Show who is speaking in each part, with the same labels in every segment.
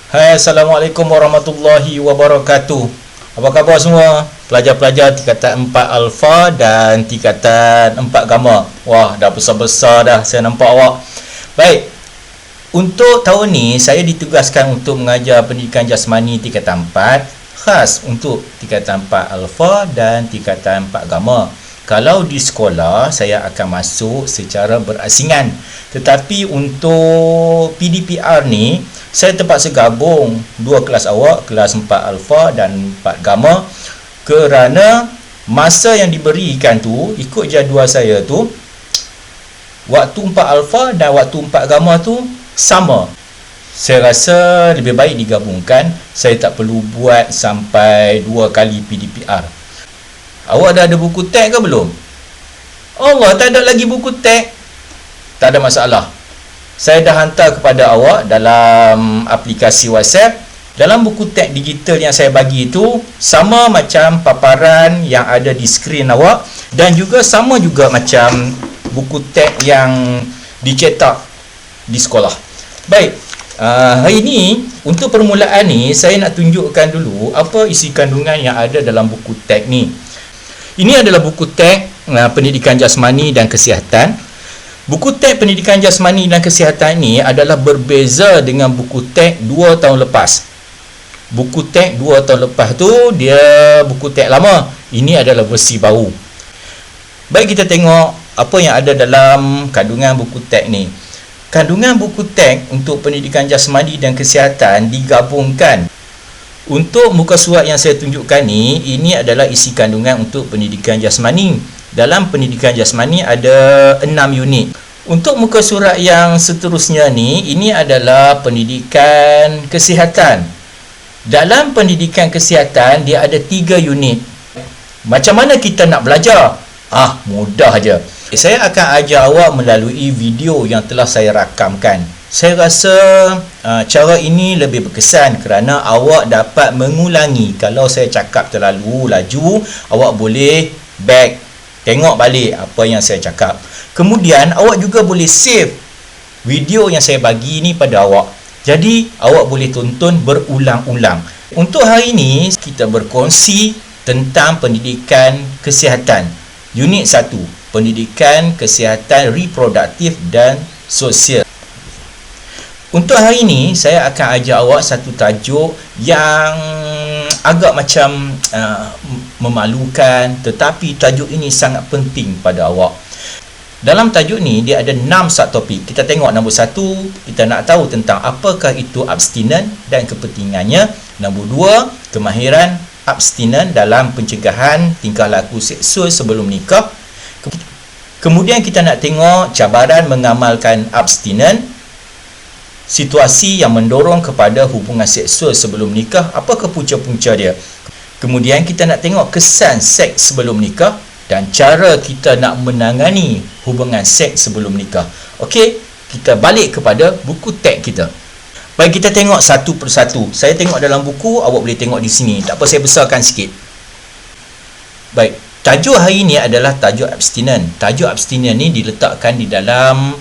Speaker 1: Hai, Assalamualaikum warahmatullahi wabarakatuh. Apa khabar semua? Pelajar-pelajar tingkatan 4 Alpha dan tingkatan 4 Gamma. Wah, dah besar-besar dah saya nampak awak. Baik, untuk tahun ni saya ditugaskan untuk mengajar pendidikan jasmani tingkatan 4, khas untuk tingkatan 4 Alpha dan tingkatan 4 Gamma. Kalau di sekolah, saya akan masuk secara berasingan. Tetapi untuk PDPR ni, saya terpaksa gabung dua kelas awak, kelas 4 Alpha dan 4 Gamma, kerana masa yang diberikan tu, ikut jadual saya tu, waktu 4 Alpha dan waktu 4 Gamma tu sama. Saya rasa lebih baik digabungkan. Saya tak perlu buat sampai 2 kali PDPR. Awak dah ada buku tag ke belum? Allah, tak ada lagi buku tag. Tak ada masalah. Saya dah hantar kepada awak dalam aplikasi WhatsApp. Dalam buku tag digital yang saya bagi itu sama macam paparan yang ada di skrin awak, dan juga sama juga macam buku tag yang dicetak di sekolah. Baik, hari ini untuk permulaan ni saya nak tunjukkan dulu apa isi kandungan yang ada dalam buku tag ni. Ini adalah buku tag pendidikan jasmani dan kesihatan. Buku tag pendidikan jasmani dan kesihatan ini adalah berbeza dengan buku tag 2 tahun lepas. Buku tag 2 tahun lepas tu dia buku tag lama. Ini adalah versi baru. Baik, kita tengok apa yang ada dalam kandungan buku tag ni. Kandungan buku tag untuk pendidikan jasmani dan kesihatan digabungkan. Untuk muka surat yang saya tunjukkan ni, ini adalah isi kandungan untuk pendidikan jasmani. Dalam pendidikan jasmani ada 6 unit. Untuk muka surat yang seterusnya ni, ini adalah pendidikan kesihatan. Dalam pendidikan kesihatan dia ada 3 unit. Macam mana kita nak belajar? Mudah aja. Saya akan ajar awak melalui video yang telah saya rakamkan. Saya rasa cara ini lebih berkesan kerana awak dapat mengulangi. Kalau saya cakap terlalu laju, awak boleh back, tengok balik apa yang saya cakap. Kemudian awak juga boleh save video yang saya bagi ni pada awak. Jadi awak boleh tonton berulang-ulang. Untuk hari ini kita berkongsi tentang pendidikan kesihatan. Unit 1, pendidikan kesihatan reproduktif dan sosial. Untuk hari ini saya akan ajar awak satu tajuk yang agak macam memalukan, tetapi tajuk ini sangat penting pada awak. Dalam tajuk ni dia ada 6 subtopik. Kita tengok nombor 1, kita nak tahu tentang apakah itu abstinen dan kepentingannya. Nombor 2, kemahiran abstinen dalam pencegahan tingkah laku seksual sebelum nikah. Kemudian kita nak tengok cabaran mengamalkan abstinen, situasi yang mendorong kepada hubungan seksual sebelum nikah, apakah punca-punca dia. Kemudian kita nak tengok kesan seks sebelum nikah dan cara kita nak menangani hubungan seks sebelum nikah. Okey, kita balik kepada buku tag kita. Baik, kita tengok satu persatu. Saya tengok dalam buku, awak boleh tengok di sini. Tak apa, saya besarkan sikit. Baik, tajuk hari ini adalah tajuk abstinen. Tajuk abstinen ni diletakkan di dalam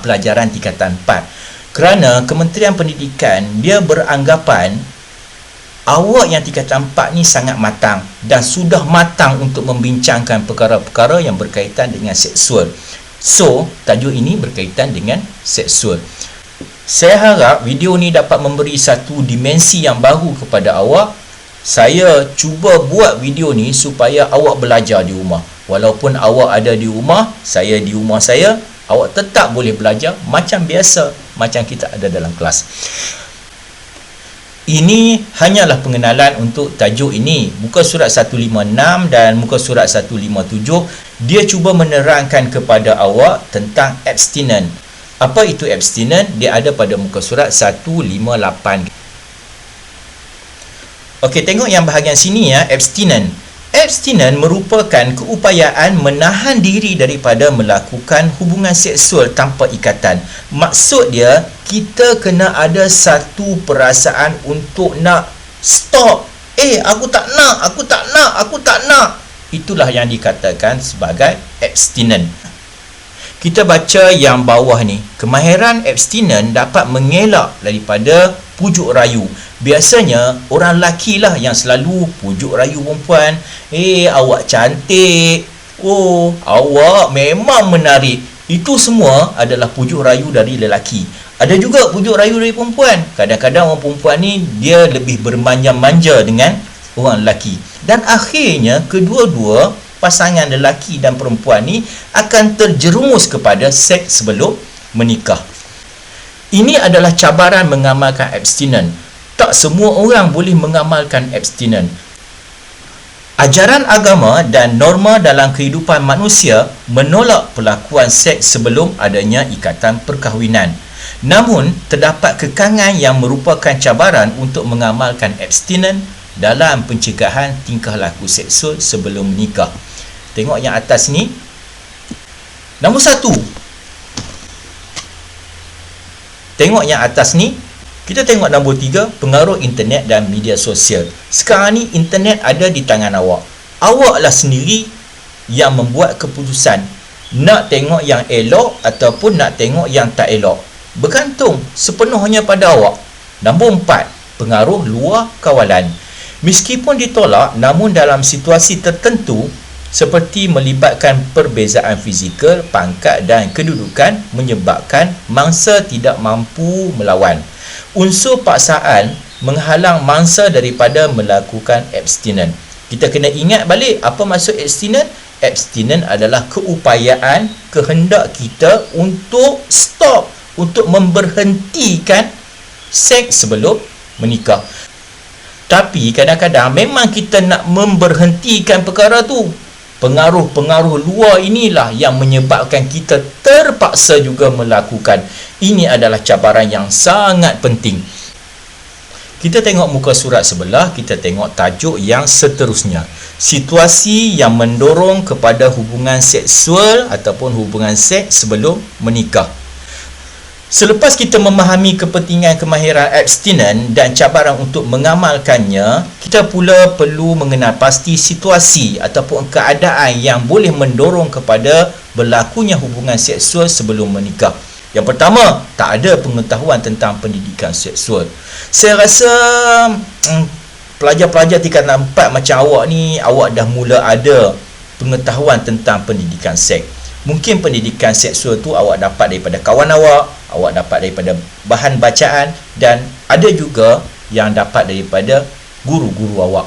Speaker 1: pelajaran tingkatan 4. Kerana Kementerian Pendidikan dia beranggapan awak yang tingkatan 4 ni sangat matang dan sudah matang untuk membincangkan perkara-perkara yang berkaitan dengan seksual. So, tajuk ini berkaitan dengan seksual. Saya harap video ni dapat memberi satu dimensi yang baru kepada awak. Saya cuba buat video ni supaya awak belajar di rumah. Walaupun awak ada di rumah, saya di rumah saya, awak tetap boleh belajar macam biasa, macam kita ada dalam kelas. Ini hanyalah pengenalan untuk tajuk ini. Muka surat 156 dan muka surat 157, dia cuba menerangkan kepada awak tentang abstinen. Apa itu abstinen? Dia ada pada muka surat 158. Okey, tengok yang bahagian sini ya, abstinen. Abstinen merupakan keupayaan menahan diri daripada melakukan hubungan seksual tanpa ikatan. Maksud dia, kita kena ada satu perasaan untuk nak stop. Aku tak nak. Itulah yang dikatakan sebagai abstinen. Kita baca yang bawah ni. Kemahiran abstinen dapat mengelak daripada pujuk rayu. Biasanya orang lelaki lah yang selalu pujuk rayu perempuan. Awak cantik. Oh, awak memang menarik. Itu semua adalah pujuk rayu dari lelaki. Ada juga pujuk rayu dari perempuan. Kadang-kadang orang perempuan ni dia lebih bermanja-manja dengan orang lelaki. Dan akhirnya kedua-dua pasangan lelaki dan perempuan ni akan terjerumus kepada seks sebelum menikah. Ini adalah cabaran mengamalkan abstinen. Tak semua orang boleh mengamalkan abstinen. Ajaran agama dan norma dalam kehidupan manusia menolak pelakuan seks sebelum adanya ikatan perkahwinan. Namun, terdapat kekangan yang merupakan cabaran untuk mengamalkan abstinen dalam pencegahan tingkah laku seksual sebelum menikah. Tengok yang atas ni. Nombor 1. Tengok yang atas ni. Kita tengok nombor 3, pengaruh internet dan media sosial. Sekarang ni internet ada di tangan awak. Awaklah sendiri yang membuat keputusan nak tengok yang elok ataupun nak tengok yang tak elok. Bergantung sepenuhnya pada awak. Nombor 4, pengaruh luar kawalan. Meskipun ditolak, namun dalam situasi tertentu seperti melibatkan perbezaan fizikal, pangkat dan kedudukan menyebabkan mangsa tidak mampu melawan. Unsur paksaan menghalang mangsa daripada melakukan abstinen. Kita kena ingat balik apa maksud abstinen. Abstinen adalah keupayaan, kehendak kita untuk stop, untuk memberhentikan seks sebelum menikah. Tapi kadang-kadang memang kita nak memberhentikan perkara tu. Pengaruh-pengaruh luar inilah yang menyebabkan kita terpaksa juga melakukan. Ini adalah cabaran yang sangat penting. Kita tengok muka surat sebelah, kita tengok tajuk yang seterusnya. Situasi yang mendorong kepada hubungan seksual ataupun hubungan seks sebelum menikah. Selepas kita memahami kepentingan kemahiran abstinen dan cabaran untuk mengamalkannya, kita pula perlu mengenal pasti situasi ataupun keadaan yang boleh mendorong kepada berlakunya hubungan seksual sebelum menikah. Yang pertama, tak ada pengetahuan tentang pendidikan seksual. Saya rasa pelajar-pelajar tingkatan 4 macam awak ni, awak dah mula ada pengetahuan tentang pendidikan seks. Mungkin pendidikan seksual tu awak dapat daripada kawan awak dapat daripada bahan bacaan dan ada juga yang dapat daripada guru-guru awak.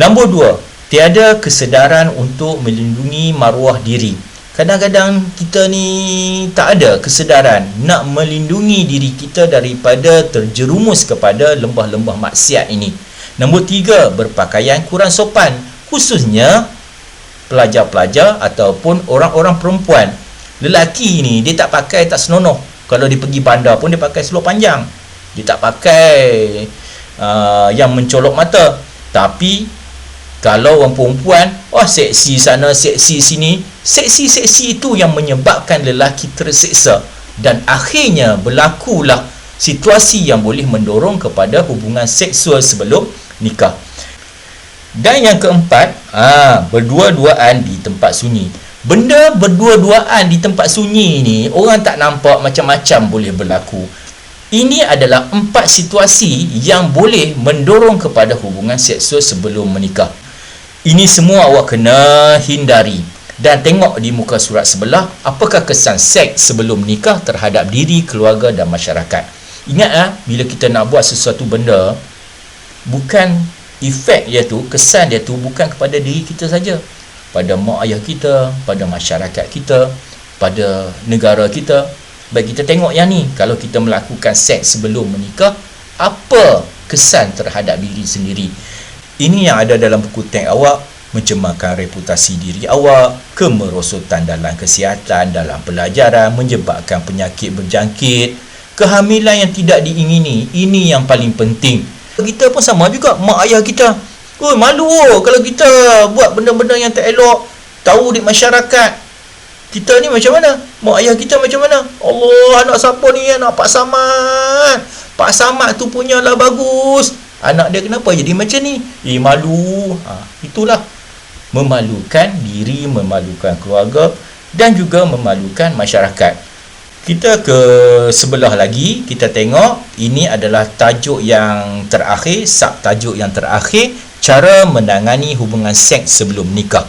Speaker 1: Nombor 2, tiada kesedaran untuk melindungi maruah diri. Kadang-kadang kita ni tak ada kesedaran nak melindungi diri kita daripada terjerumus kepada lembah-lembah maksiat ini. Nombor 3, berpakaian kurang sopan, khususnya pelajar-pelajar ataupun orang-orang perempuan. Lelaki ni dia tak pakai, tak senonoh. Kalau dia pergi bandar pun dia pakai seluar panjang. Dia tak pakai yang mencolok mata. Tapi kalau orang perempuan, seksi sana, seksi sini. Seksi-seksi itu yang menyebabkan lelaki terseksa. Dan akhirnya berlakulah situasi yang boleh mendorong kepada hubungan seksual sebelum nikah. Dan yang keempat, berdua-duaan di tempat sunyi. Benda berdua-duaan di tempat sunyi ni, orang tak nampak macam-macam boleh berlaku. Ini adalah 4 situasi yang boleh mendorong kepada hubungan seksual sebelum menikah. Ini semua awak kena hindari. Dan tengok di muka surat sebelah, apakah kesan seks sebelum nikah terhadap diri, keluarga dan masyarakat. Ingat bila kita nak buat sesuatu benda, bukan efek dia tu, kesan dia tu bukan kepada diri kita saja, pada mak ayah kita, pada masyarakat kita, pada negara kita. Baik, kita tengok yang ni. Kalau kita melakukan seks sebelum menikah, apa kesan terhadap diri sendiri? Ini yang ada dalam buku teks awak. Mencemarkan reputasi diri awak, kemerosotan dalam kesihatan, dalam pelajaran, menyebabkan penyakit berjangkit, kehamilan yang tidak diingini. Ini yang paling penting. Kita pun sama juga, mak ayah kita, malu kalau kita buat benda-benda yang tak elok, tahu di masyarakat kita ni macam mana, mak ayah kita macam mana. Allah, anak siapa ni, anak Pak Samad. Pak Samad tu punyalah bagus, anak dia kenapa jadi macam ni? Malu. Itulah, memalukan diri, memalukan keluarga, dan juga memalukan masyarakat. Kita ke sebelah lagi, kita tengok ini adalah tajuk yang terakhir, subtajuk yang terakhir, cara menangani hubungan seks sebelum nikah.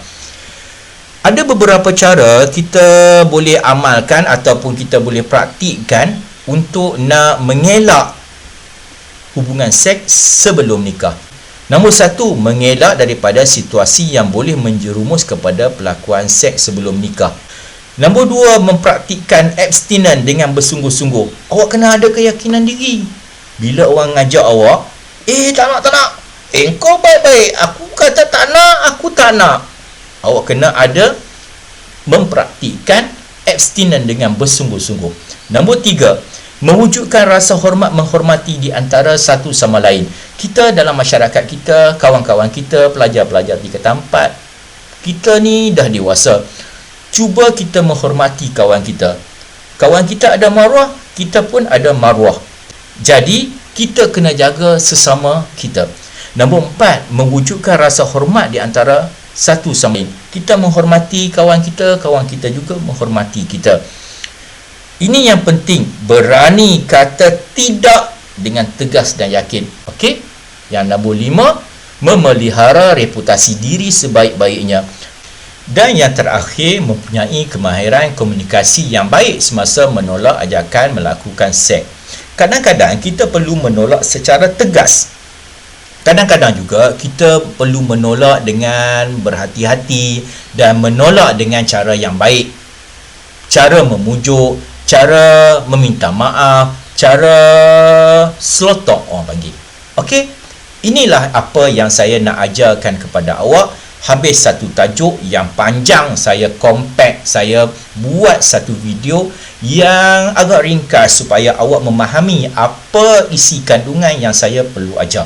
Speaker 1: Ada beberapa cara kita boleh amalkan ataupun kita boleh praktikkan untuk nak mengelak hubungan seks sebelum nikah. Nombor satu, mengelak daripada situasi yang boleh menjerumus kepada pelakuan seks sebelum nikah. Nombor dua, mempraktikkan abstinence dengan bersungguh-sungguh. Awak kena ada keyakinan diri. Bila orang ngajak awak, tak nak. Kau baik-baik. Aku kata tak nak, aku tak nak. Awak kena ada mempraktikkan abstinence dengan bersungguh-sungguh. Nombor tiga, mewujudkan rasa hormat menghormati di antara satu sama lain. Kita dalam masyarakat kita, kawan-kawan kita, pelajar-pelajar tingkatan 4, kita ni dah dewasa. Cuba kita menghormati kawan kita. Kawan kita ada maruah, kita pun ada maruah. Jadi, kita kena jaga sesama kita. Nombor 4, mewujudkan rasa hormat di antara satu sama lain. Kita menghormati kawan kita juga menghormati kita. Ini yang penting, berani kata tidak dengan tegas dan yakin. Okey? Yang nombor 5, memelihara reputasi diri sebaik-baiknya. Dan yang terakhir, mempunyai kemahiran komunikasi yang baik semasa menolak ajakan melakukan seks. Kadang-kadang kita perlu menolak secara tegas. Kadang-kadang juga kita perlu menolak dengan berhati-hati dan menolak dengan cara yang baik. Cara memujuk, cara meminta maaf, cara slow talk orang panggil. Okey? Inilah apa yang saya nak ajarkan kepada awak. Habis satu tajuk yang panjang, saya compact, saya buat satu video yang agak ringkas supaya awak memahami apa isi kandungan yang saya perlu ajar.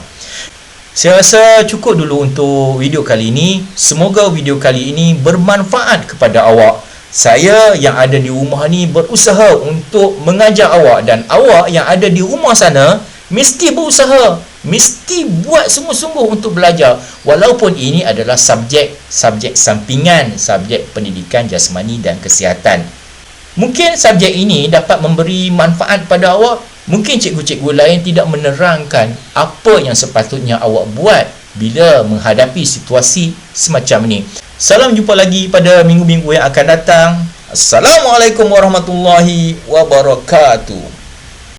Speaker 1: Saya rasa cukup dulu untuk video kali ini. Semoga video kali ini bermanfaat kepada awak. Saya yang ada di rumah ni berusaha untuk mengajar awak, dan awak yang ada di rumah sana mesti berusaha, mesti buat sungguh-sungguh untuk belajar. Walaupun ini adalah subjek sampingan, subjek pendidikan jasmani dan kesihatan. Mungkin subjek ini dapat memberi manfaat pada awak. Mungkin cikgu-cikgu lain tidak menerangkan apa yang sepatutnya awak buat bila menghadapi situasi semacam ini. Salam jumpa lagi pada minggu-minggu yang akan datang. Assalamualaikum warahmatullahi wabarakatuh.